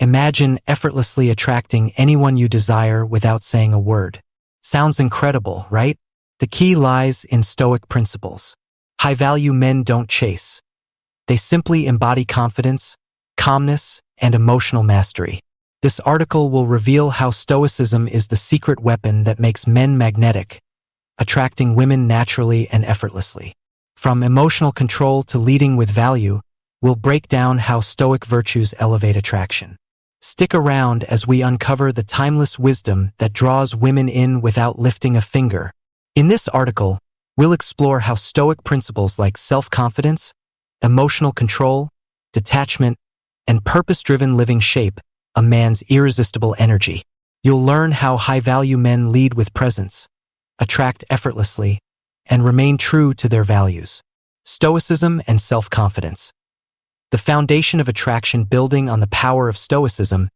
Imagine effortlessly attracting anyone you desire without saying a word. Sounds incredible, right? The key lies in Stoic principles. High-value men don't chase. They simply embody confidence, calmness, and emotional mastery. This article will reveal how Stoicism is the secret weapon that makes men magnetic, attracting women naturally and effortlessly. From emotional control to leading with value, we'll break down how Stoic virtues elevate attraction. Stick around as we uncover the timeless wisdom that draws women in without lifting a finger. In this article, we'll explore how Stoic principles like self-confidence, emotional control, detachment, and purpose-driven living shape a man's irresistible energy. You'll learn how high-value men lead with presence, attract effortlessly, and remain true to their values. Stoicism and self-confidence. The foundation of attraction building on the power of Stoicism,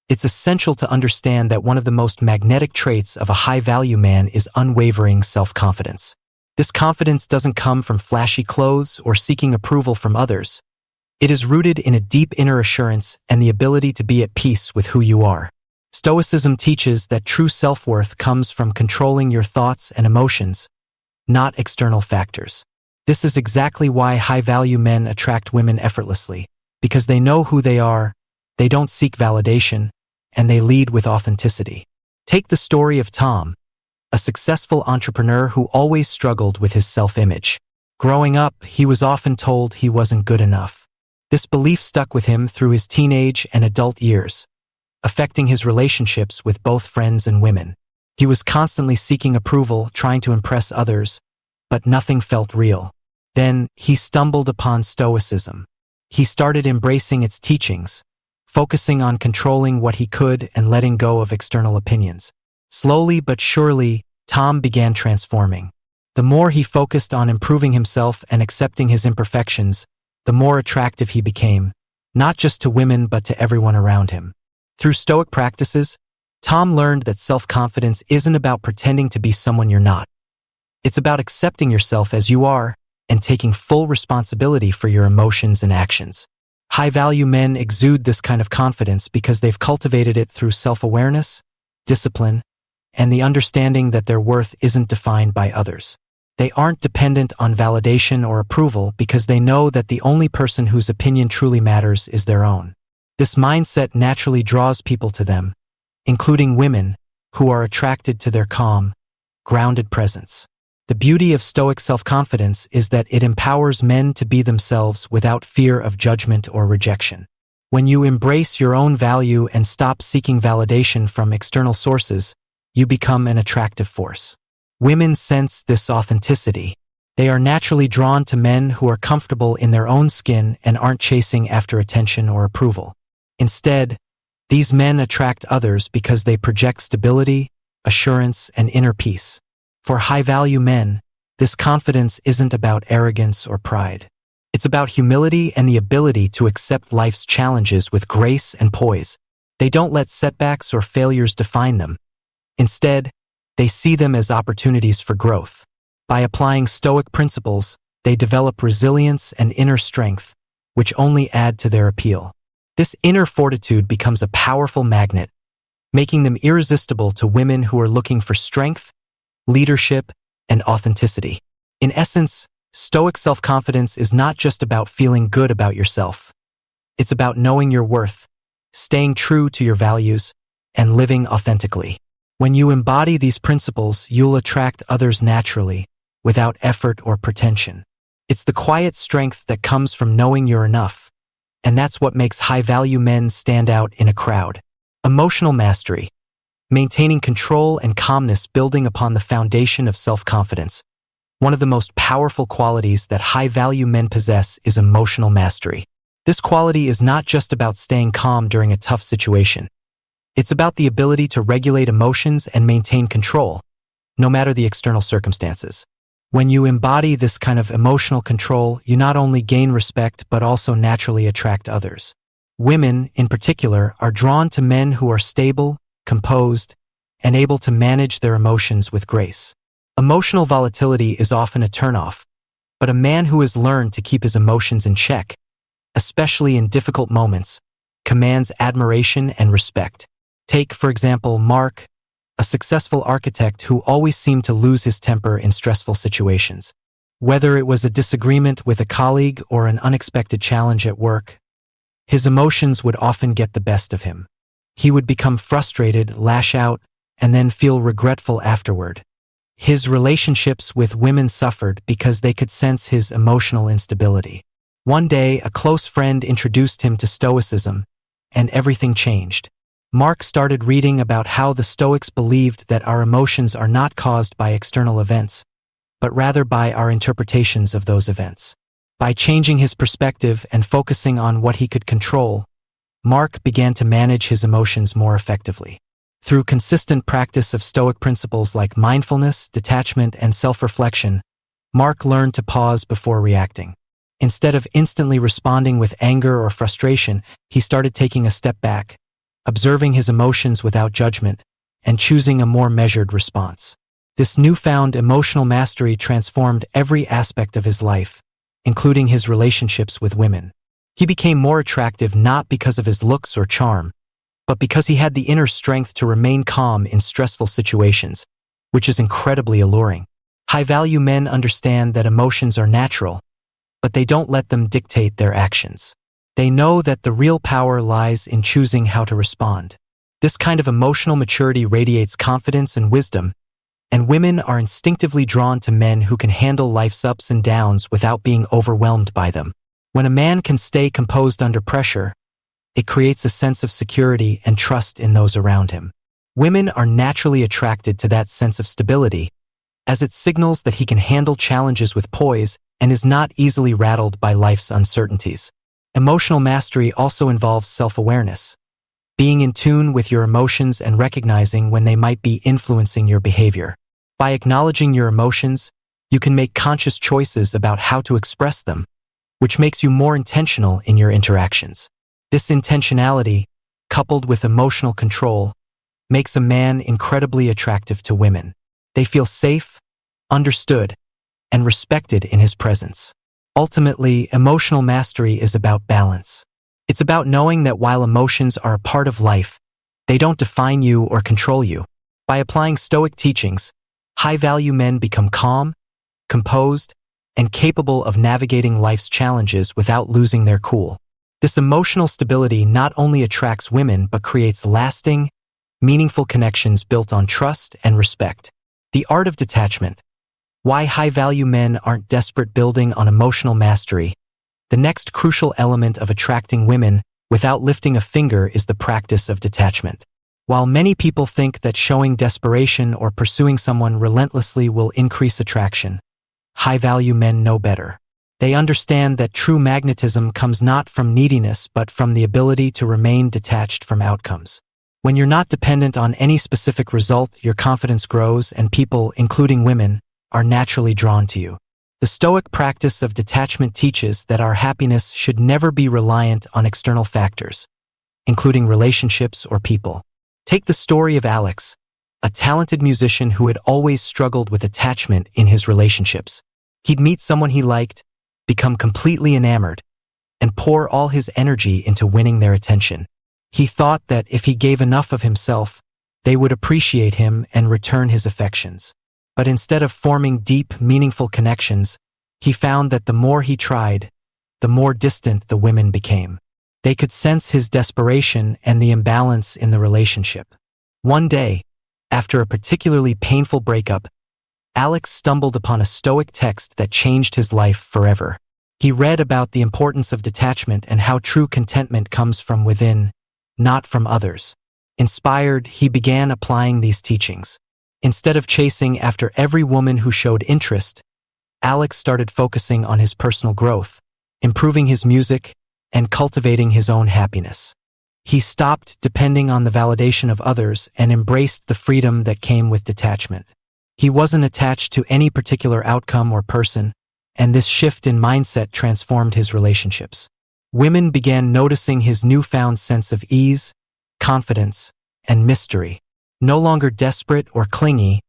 it's essential to understand that one of the most magnetic traits of a high-value man is unwavering self-confidence. This confidence doesn't come from flashy clothes or seeking approval from others. It is rooted in a deep inner assurance and the ability to be at peace with who you are. Stoicism teaches that true self-worth comes from controlling your thoughts and emotions, not external factors. This is exactly why high-value men attract women effortlessly, because they know who they are, they don't seek validation, and they lead with authenticity. Take the story of Tom, a successful entrepreneur who always struggled with his self-image. Growing up, he was often told he wasn't good enough. This belief stuck with him through his teenage and adult years, affecting his relationships with both friends and women. He was constantly seeking approval, trying to impress others, but nothing felt real. Then, he stumbled upon Stoicism. He started embracing its teachings, focusing on controlling what he could and letting go of external opinions. Slowly but surely, Tom began transforming. The more he focused on improving himself and accepting his imperfections, the more attractive he became, not just to women but to everyone around him. Through Stoic practices, Tom learned that self-confidence isn't about pretending to be someone you're not. It's about accepting yourself as you are and taking full responsibility for your emotions and actions. High-value men exude this kind of confidence because they've cultivated it through self-awareness, discipline, and the understanding that their worth isn't defined by others. They aren't dependent on validation or approval because they know that the only person whose opinion truly matters is their own. This mindset naturally draws people to them, including women, who are attracted to their calm, grounded presence. The beauty of Stoic self-confidence is that it empowers men to be themselves without fear of judgment or rejection. When you embrace your own value and stop seeking validation from external sources, you become an attractive force. Women sense this authenticity. They are naturally drawn to men who are comfortable in their own skin and aren't chasing after attention or approval. Instead, these men attract others because they project stability, assurance, and inner peace. For high-value men, this confidence isn't about arrogance or pride. It's about humility and the ability to accept life's challenges with grace and poise. They don't let setbacks or failures define them. Instead, they see them as opportunities for growth. By applying Stoic principles, they develop resilience and inner strength, which only add to their appeal. This inner fortitude becomes a powerful magnet, making them irresistible to women who are looking for strength, leadership, and authenticity. In essence, Stoic self-confidence is not just about feeling good about yourself. It's about knowing your worth, staying true to your values, and living authentically. When you embody these principles, you'll attract others naturally, without effort or pretension. It's the quiet strength that comes from knowing you're enough, and that's what makes high-value men stand out in a crowd. Emotional mastery. Maintaining control and calmness building upon the foundation of self-confidence. One of the most powerful qualities that high-value men possess is emotional mastery. This quality is not just about staying calm during a tough situation. It's about the ability to regulate emotions and maintain control, no matter the external circumstances. When you embody this kind of emotional control, you not only gain respect but also naturally attract others. Women, in particular, are drawn to men who are stable, composed, and able to manage their emotions with grace. Emotional volatility is often a turnoff, but a man who has learned to keep his emotions in check, especially in difficult moments, commands admiration and respect. Take, for example, Mark, a successful architect who always seemed to lose his temper in stressful situations. Whether it was a disagreement with a colleague or an unexpected challenge at work, his emotions would often get the best of him. He would become frustrated, lash out, and then feel regretful afterward. His relationships with women suffered because they could sense his emotional instability. One day, a close friend introduced him to Stoicism, and everything changed. Mark started reading about how the Stoics believed that our emotions are not caused by external events, but rather by our interpretations of those events. By changing his perspective and focusing on what he could control, Mark began to manage his emotions more effectively. Through consistent practice of Stoic principles like mindfulness, detachment, and self-reflection, Mark learned to pause before reacting. Instead of instantly responding with anger or frustration, he started taking a step back, observing his emotions without judgment, and choosing a more measured response. This newfound emotional mastery transformed every aspect of his life, including his relationships with women. He became more attractive not because of his looks or charm, but because he had the inner strength to remain calm in stressful situations, which is incredibly alluring. High-value men understand that emotions are natural, but they don't let them dictate their actions. They know that the real power lies in choosing how to respond. This kind of emotional maturity radiates confidence and wisdom, and women are instinctively drawn to men who can handle life's ups and downs without being overwhelmed by them. When a man can stay composed under pressure, it creates a sense of security and trust in those around him. Women are naturally attracted to that sense of stability, as it signals that he can handle challenges with poise and is not easily rattled by life's uncertainties. Emotional mastery also involves self-awareness, being in tune with your emotions and recognizing when they might be influencing your behavior. By acknowledging your emotions, you can make conscious choices about how to express them, which makes you more intentional in your interactions. This intentionality, coupled with emotional control, makes a man incredibly attractive to women. They feel safe, understood, and respected in his presence. Ultimately, emotional mastery is about balance. It's about knowing that while emotions are a part of life, they don't define you or control you. By applying Stoic teachings, high-value men become calm, composed, and capable of navigating life's challenges without losing their cool. This emotional stability not only attracts women but creates lasting, meaningful connections built on trust and respect. The art of detachment. Why high-value men aren't desperate. Building on emotional mastery. The next crucial element of attracting women without lifting a finger is the practice of detachment. While many people think that showing desperation or pursuing someone relentlessly will increase attraction, high-value men know better. They understand that true magnetism comes not from neediness but from the ability to remain detached from outcomes. When you're not dependent on any specific result, your confidence grows and people, including women, are naturally drawn to you. The Stoic practice of detachment teaches that our happiness should never be reliant on external factors, including relationships or people. Take the story of Alex, a talented musician who had always struggled with attachment in his relationships. He'd meet someone he liked, become completely enamored, and pour all his energy into winning their attention. He thought that if he gave enough of himself, they would appreciate him and return his affections. But instead of forming deep, meaningful connections, he found that the more he tried, the more distant the women became. They could sense his desperation and the imbalance in the relationship. One day, after a particularly painful breakup, Alex stumbled upon a Stoic text that changed his life forever. He read about the importance of detachment and how true contentment comes from within, not from others. Inspired, he began applying these teachings. Instead of chasing after every woman who showed interest, Alex started focusing on his personal growth, improving his music, and cultivating his own happiness. He stopped depending on the validation of others and embraced the freedom that came with detachment. He wasn't attached to any particular outcome or person, and this shift in mindset transformed his relationships. Women began noticing his newfound sense of ease, confidence, and mystery. No longer desperate or clingy,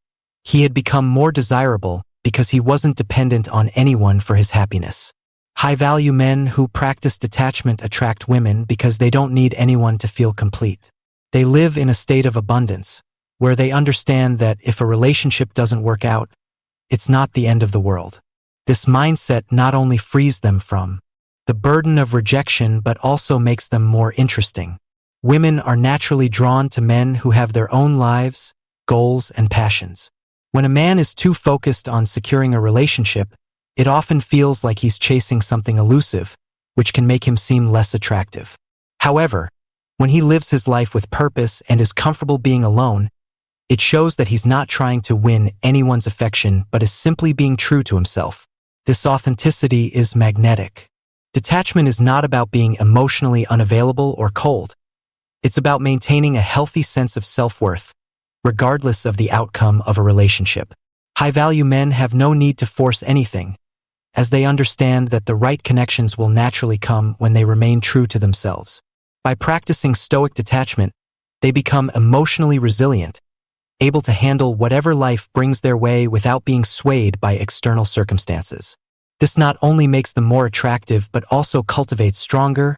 he had become more desirable because he wasn't dependent on anyone for his happiness. High-value men who practice detachment attract women because they don't need anyone to feel complete. They live in a state of abundance, where they understand that if a relationship doesn't work out, it's not the end of the world. This mindset not only frees them from the burden of rejection but also makes them more interesting. Women are naturally drawn to men who have their own lives, goals, and passions. When a man is too focused on securing a relationship, it often feels like he's chasing something elusive, which can make him seem less attractive. However, when he lives his life with purpose and is comfortable being alone, it shows that he's not trying to win anyone's affection but is simply being true to himself. This authenticity is magnetic. Detachment is not about being emotionally unavailable or cold. It's about maintaining a healthy sense of self-worth, regardless of the outcome of a relationship. High-value men have no need to force anything, as they understand that the right connections will naturally come when they remain true to themselves. By practicing Stoic detachment, they become emotionally resilient, able to handle whatever life brings their way without being swayed by external circumstances. This not only makes them more attractive but also cultivates stronger,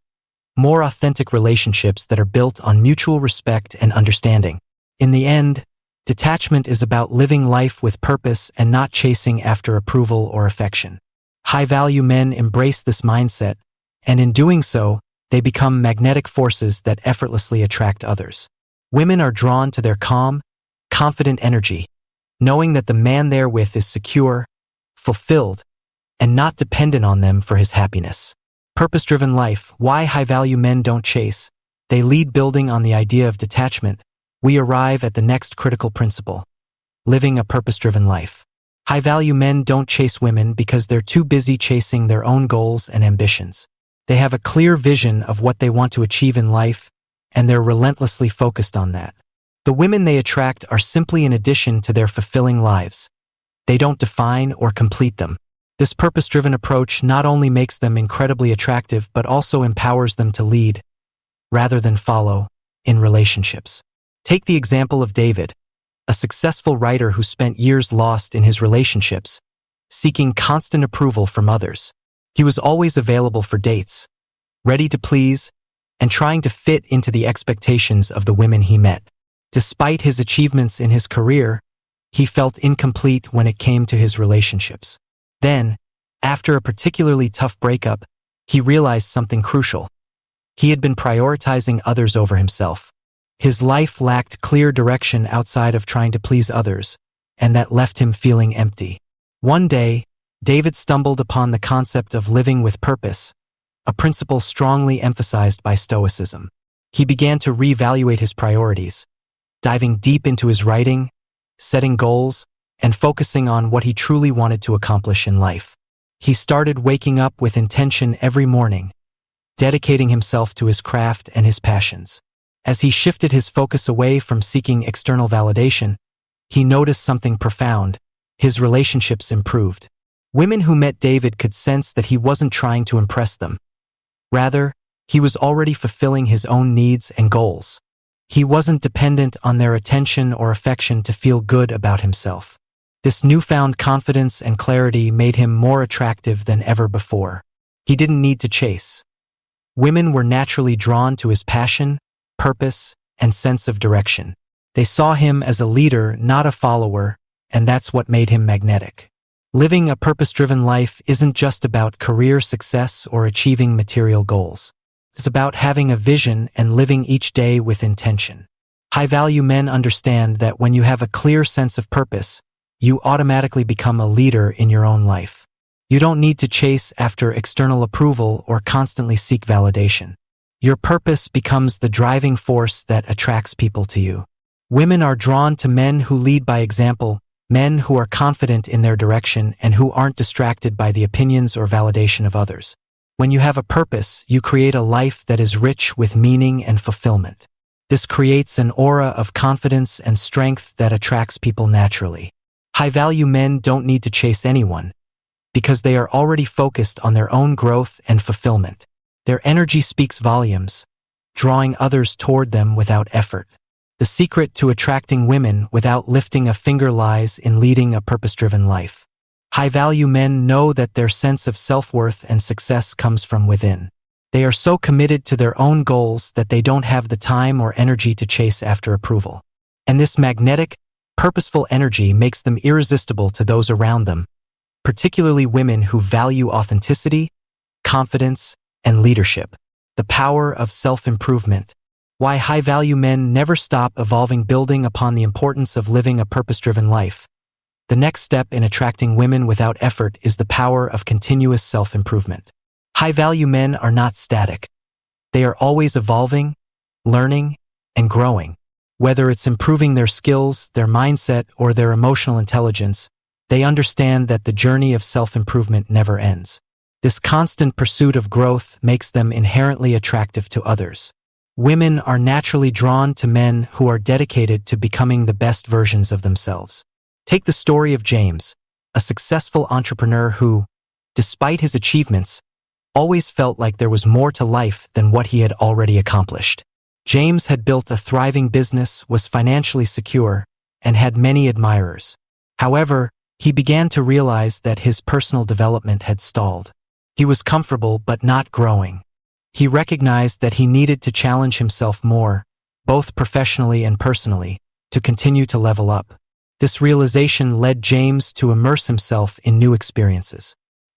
more authentic relationships that are built on mutual respect and understanding. In the end, detachment is about living life with purpose and not chasing after approval or affection. High-value men embrace this mindset, and in doing so, they become magnetic forces that effortlessly attract others. Women are drawn to their calm, confident energy, knowing that the man they're with is secure, fulfilled, and not dependent on them for his happiness. Purpose-driven life. Why high-value men don't chase? They lead. Building on the idea of detachment, we arrive at the next critical principle: living a purpose-driven life. High-value men don't chase women because they're too busy chasing their own goals and ambitions. They have a clear vision of what they want to achieve in life, and they're relentlessly focused on that. The women they attract are simply an addition to their fulfilling lives. They don't define or complete them. This purpose-driven approach not only makes them incredibly attractive but also empowers them to lead, rather than follow, in relationships. Take the example of David, a successful writer who spent years lost in his relationships, seeking constant approval from others. He was always available for dates, ready to please, and trying to fit into the expectations of the women he met. Despite his achievements in his career, he felt incomplete when it came to his relationships. Then, after a particularly tough breakup, he realized something crucial. He had been prioritizing others over himself. His life lacked clear direction outside of trying to please others, and that left him feeling empty. One day, David stumbled upon the concept of living with purpose, a principle strongly emphasized by Stoicism. He began to reevaluate his priorities, diving deep into his writing, setting goals, and focusing on what he truly wanted to accomplish in life. He started waking up with intention every morning, dedicating himself to his craft and his passions. As he shifted his focus away from seeking external validation, he noticed something profound. His relationships improved. Women who met David could sense that he wasn't trying to impress them. Rather, he was already fulfilling his own needs and goals. He wasn't dependent on their attention or affection to feel good about himself. This newfound confidence and clarity made him more attractive than ever before. He didn't need to chase. Women were naturally drawn to his passion, purpose, and sense of direction. They saw him as a leader, not a follower, and that's what made him magnetic. Living a purpose-driven life isn't just about career success or achieving material goals. It's about having a vision and living each day with intention. High-value men understand that when you have a clear sense of purpose, you automatically become a leader in your own life. You don't need to chase after external approval or constantly seek validation. Your purpose becomes the driving force that attracts people to you. Women are drawn to men who lead by example, men who are confident in their direction and who aren't distracted by the opinions or validation of others. When you have a purpose, you create a life that is rich with meaning and fulfillment. This creates an aura of confidence and strength that attracts people naturally. High-value men don't need to chase anyone, because they are already focused on their own growth and fulfillment. Their energy speaks volumes, drawing others toward them without effort. The secret to attracting women without lifting a finger lies in leading a purpose-driven life. High-value men know that their sense of self-worth and success comes from within. They are so committed to their own goals that they don't have the time or energy to chase after approval. And this magnetic, purposeful energy makes them irresistible to those around them, particularly women who value authenticity, confidence, and leadership. The power of self-improvement. Why high-value men never stop evolving, building upon the importance of living a purpose-driven life. The next step in attracting women without effort is the power of continuous self-improvement. High-value men are not static. They are always evolving, learning, and growing. Whether it's improving their skills, their mindset, or their emotional intelligence, they understand that the journey of self-improvement never ends. This constant pursuit of growth makes them inherently attractive to others. Women are naturally drawn to men who are dedicated to becoming the best versions of themselves. Take the story of James, a successful entrepreneur who, despite his achievements, always felt like there was more to life than what he had already accomplished. James had built a thriving business, was financially secure, and had many admirers. However, he began to realize that his personal development had stalled. He was comfortable but not growing. He recognized that he needed to challenge himself more, both professionally and personally, to continue to level up. This realization led James to immerse himself in new experiences.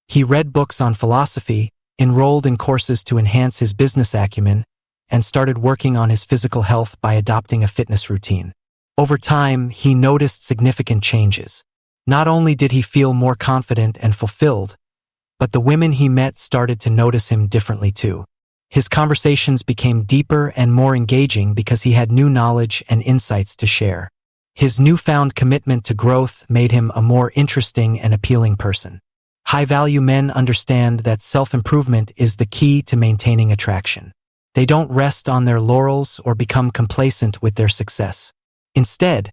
He read books on philosophy, enrolled in courses to enhance his business acumen, and started working on his physical health by adopting a fitness routine. Over time, he noticed significant changes. Not only did he feel more confident and fulfilled, but the women he met started to notice him differently too. His conversations became deeper and more engaging because he had new knowledge and insights to share. His newfound commitment to growth made him a more interesting and appealing person. High-value men understand that self-improvement is the key to maintaining attraction. They don't rest on their laurels or become complacent with their success. Instead,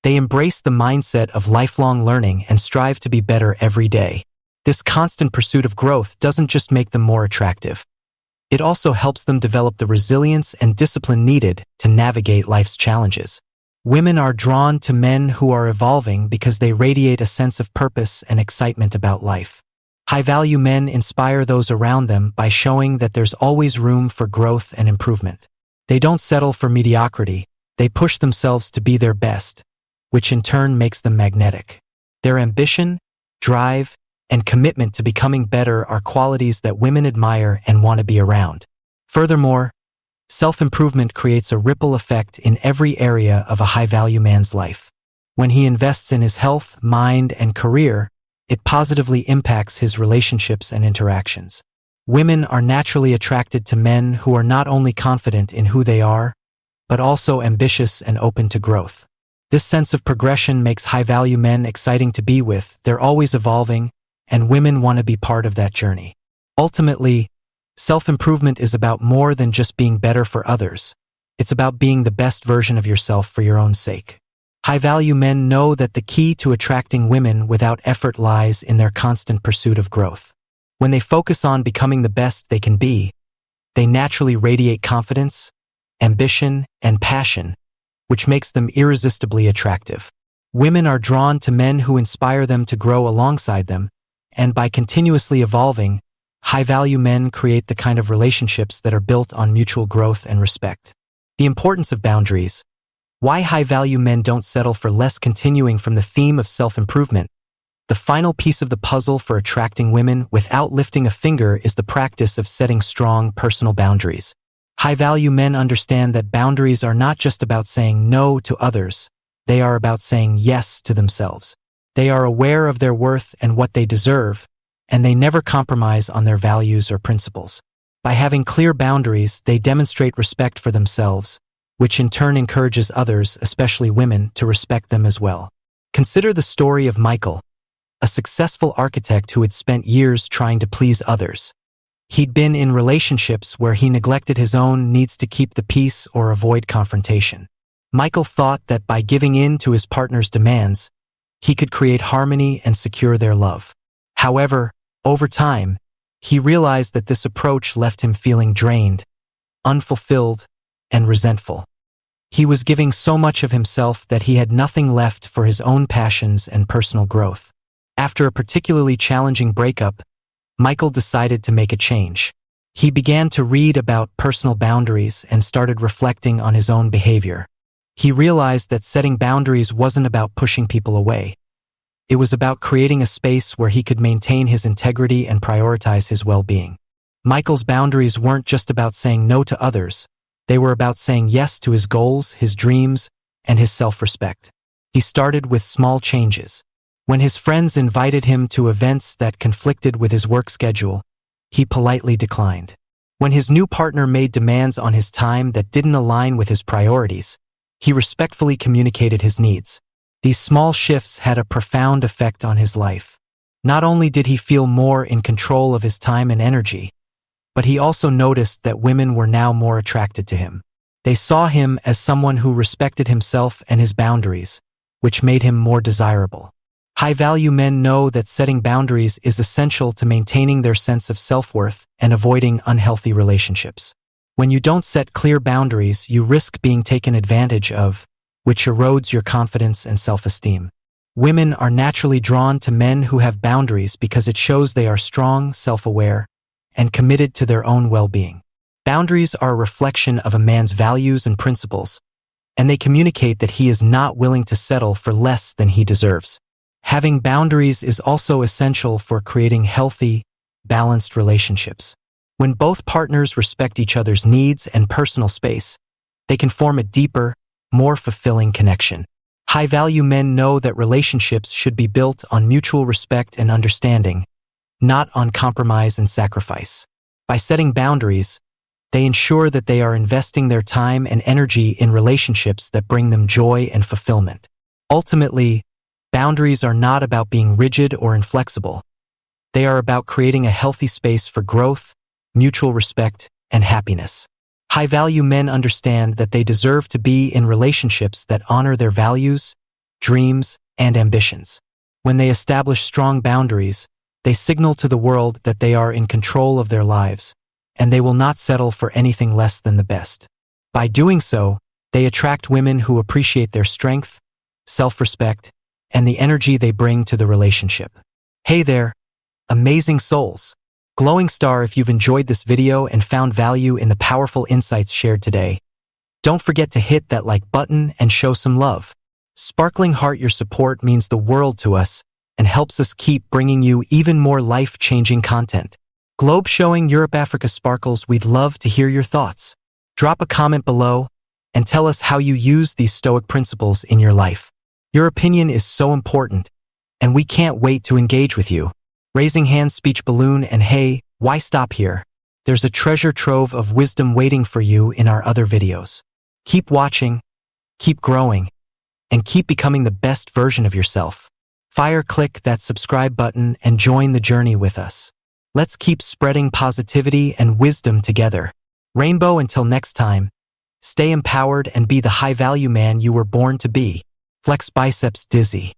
they embrace the mindset of lifelong learning and strive to be better every day. This constant pursuit of growth doesn't just make them more attractive. It also helps them develop the resilience and discipline needed to navigate life's challenges. Women are drawn to men who are evolving because they radiate a sense of purpose and excitement about life. High-value men inspire those around them by showing that there's always room for growth and improvement. They don't settle for mediocrity, they push themselves to be their best, which in turn makes them magnetic. Their ambition, drive, and commitment to becoming better are qualities that women admire and want to be around. Furthermore, self-improvement creates a ripple effect in every area of a high-value man's life. When he invests in his health, mind, and career, it positively impacts his relationships and interactions. Women are naturally attracted to men who are not only confident in who they are, but also ambitious and open to growth. This sense of progression makes high-value men exciting to be with. They're always evolving, and women want to be part of that journey. Ultimately, self-improvement is about more than just being better for others. It's about being the best version of yourself for your own sake. High-value men know that the key to attracting women without effort lies in their constant pursuit of growth. When they focus on becoming the best they can be, they naturally radiate confidence, ambition, and passion, which makes them irresistibly attractive. Women are drawn to men who inspire them to grow alongside them, and by continuously evolving, high-value men create the kind of relationships that are built on mutual growth and respect. The importance of boundaries. Why high-value men don't settle for less. Continuing from the theme of self-improvement, the final piece of the puzzle for attracting women without lifting a finger is the practice of setting strong personal boundaries. High-value men understand that boundaries are not just about saying no to others, they are about saying yes to themselves. They are aware of their worth and what they deserve, and they never compromise on their values or principles. By having clear boundaries, they demonstrate respect for themselves, which in turn encourages others, especially women, to respect them as well. Consider the story of Michael, a successful architect who had spent years trying to please others. He'd been in relationships where he neglected his own needs to keep the peace or avoid confrontation. Michael thought that by giving in to his partner's demands, he could create harmony and secure their love. However, over time, he realized that this approach left him feeling drained, unfulfilled, and resentful. He was giving so much of himself that he had nothing left for his own passions and personal growth. After a particularly challenging breakup, Michael decided to make a change. He began to read about personal boundaries and started reflecting on his own behavior. He realized that setting boundaries wasn't about pushing people away. It was about creating a space where he could maintain his integrity and prioritize his well-being. Michael's boundaries weren't just about saying no to others. They were about saying yes to his goals, his dreams, and his self-respect. He started with small changes. When his friends invited him to events that conflicted with his work schedule, he politely declined. When his new partner made demands on his time that didn't align with his priorities, he respectfully communicated his needs. These small shifts had a profound effect on his life. Not only did he feel more in control of his time and energy, but he also noticed that women were now more attracted to him. They saw him as someone who respected himself and his boundaries, which made him more desirable. High-value men know that setting boundaries is essential to maintaining their sense of self-worth and avoiding unhealthy relationships. When you don't set clear boundaries, you risk being taken advantage of, which erodes your confidence and self-esteem. Women are naturally drawn to men who have boundaries because it shows they are strong, self-aware, and committed to their own well-being. Boundaries are a reflection of a man's values and principles, and they communicate that he is not willing to settle for less than he deserves. Having boundaries is also essential for creating healthy, balanced relationships. When both partners respect each other's needs and personal space, they can form a deeper, more fulfilling connection. High-value men know that relationships should be built on mutual respect and understanding, not on compromise and sacrifice. By setting boundaries, they ensure that they are investing their time and energy in relationships that bring them joy and fulfillment. Ultimately, boundaries are not about being rigid or inflexible. They are about creating a healthy space for growth, mutual respect, and happiness. High-value men understand that they deserve to be in relationships that honor their values, dreams, and ambitions. When they establish strong boundaries, they signal to the world that they are in control of their lives, and they will not settle for anything less than the best. By doing so, they attract women who appreciate their strength, self-respect, and the energy they bring to the relationship. Hey there, amazing souls. Glowing star if you've enjoyed this video and found value in the powerful insights shared today. Don't forget to hit that like button and show some love. Sparkling heart, your support means the world to us and helps us keep bringing you even more life-changing content. Globe showing Europe Africa sparkles, we'd love to hear your thoughts. Drop a comment below and tell us how you use these Stoic principles in your life. Your opinion is so important, and we can't wait to engage with you. Raising hands, speech balloon, and hey, why stop here? There's a treasure trove of wisdom waiting for you in our other videos. Keep watching, keep growing, and keep becoming the best version of yourself. Click that subscribe button and join the journey with us. Let's keep spreading positivity and wisdom together. Rainbow, until next time, stay empowered and be the high-value man you were born to be. Flex biceps dizzy.